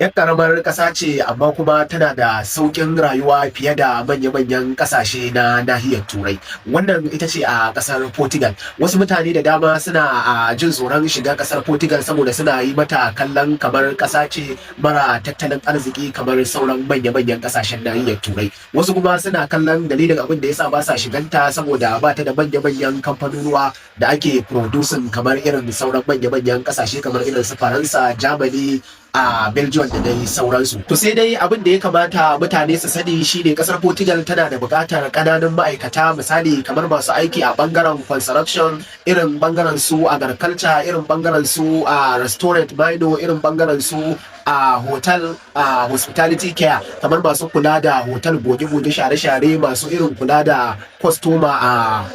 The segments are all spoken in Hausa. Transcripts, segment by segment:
'Yar ƙaramar ƙasa ce amma kuma tana da sauƙin rayuwa fiye da manya-manyan ƙasashe na nahiyar Turai. Wannan ita ce a ƙasar Portugal. Wasu mutane da dama suna jin tsoron shiga ƙasar Portugal saboda suna yi mata kallon kamar ƙasa ce mara tattalin arziki kamar sauran manya-manyan ƙasashen nahiyar Turai. Wasu kuma suna kallon dalilin abin da yasa ba sa shiganta saboda ba ta da manya-manyan kamfanonuwa da ake producing kamar irin sauran manya-manyan ƙasashe kamar irin su Faransa, Germany, a Belgium da dai sauransu. To sai dai abin da ya kamata mutane su sani shine kasar Portugal tana da buƙatar ƙananan ma'aikata, misali kamar masu aiki a bangaren construction, irin bangaren su agriculture, irin bangaren su a restaurant mino, irin bangaren su a hotel hospitality care, kamar masu kula da hotel goge-goge share-share, masu irin kula da customer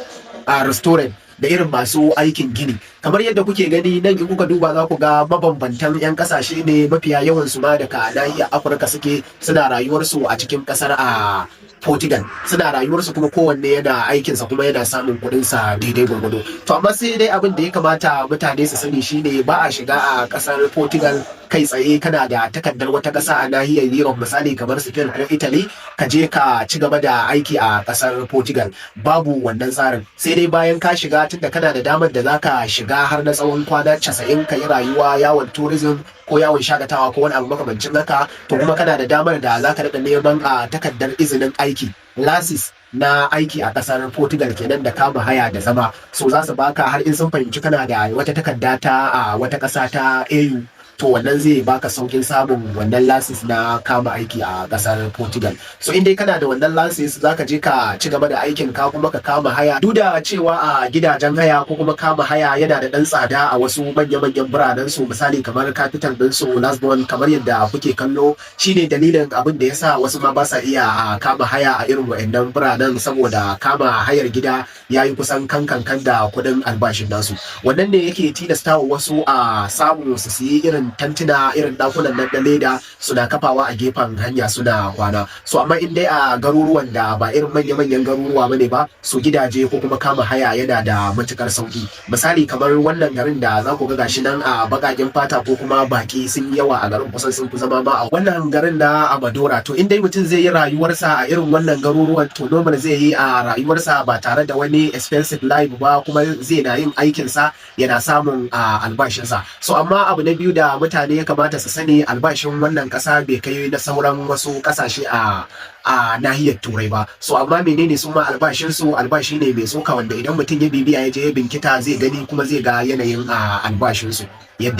a restaurant, da irin masu aikin gini. Kamar yadda kuke gani nan, in kuka duba za ku ga mabambantan 'yan kasashe ne, mafiya yawan su ma daga nahiyar Afirka suke, suna rayuwarsu a cikin kasar a Portugal, suna rayuwarsu kuma kowanne yana aikinsa kuma yana samun kuɗinsa daidai gwargwado. To amma sai dai abin da ya kamata mutane su sani shine ba a shiga a kasar Portugal kai tsaye kana da takardar wata ƙasa a nahiyar Europe, misali kamar Spain ko Italy, ka je ka ci gaba da aiki a ƙasar Portugal. Babu wannan tsarin, sai dai bayan ka shiga, tunda kana da damar da zaka shiga har na tsawon kwana 90 ka yi rayuwa, yawon tourism ko yawon shakatawa ko wani abu makamancin haka, to kuma kana da damar da zaka daɗa neman a takardar izinin aiki, lasis na aiki a kasar Portugal kenan, da kama haya da zama. So za su baka har in sun fahimci kana da wata takarda ta a wata ƙasa ta AU, to wannan zai baka saukin samun wannan lasis na kama aiki a kasar Portugal. So in dai kana da wannan lasis, zaka je ka ci gaba da aikin ka kuma ka kama haya. Duk da cewa a gidajen haya ko kuma kama haya yana da ɗan tsada a wasu manya-manyan biranen su, misali kamar capital din su Lisbon, kamar yadda kuke kallo, shine dalilin abin da yasa wasu ma ba sa iya kama haya a irin wayannan biranen, saboda kama hayar gida yayi kusan kankan da kuɗin albashin nasu. Wannan ne yake tilastawa wasu a samu su siyi irin tantuna, irin dakunan nan da leda, suna kafawa a gefen hanya suna kwana. So amma in dai a garuruwan da ba irin manya-manyan garuruwa bane ba, su gidaje ko kuma kama haya yana da matukar sauki. Misali kamar wannan garin da za ku ga gashi nan, a bakakin fata ko kuma baki sun yi yawa a garin, kusan sun fi zama ma a wannan garin na Amadora. To in dai mutum zai yi rayuwarsa a irin wannan garuruwan, to normal zai yi a rayuwarsa ba tare da wani expensive life ba, kuma zai na yin aikinsa yana samun albashinsa. So amma abu na biyu da mutane ya kamata su sani, albashin wannan ƙasa bai kai na sauran wasu ƙasashe a nahiyar Turai ba. So amma menene sun ma albashin su, albashi ne mai tsoka, wanda idan mutum ya bibiya ya je ya binkita zai gani kuma zai ga yanayin albashin su yadda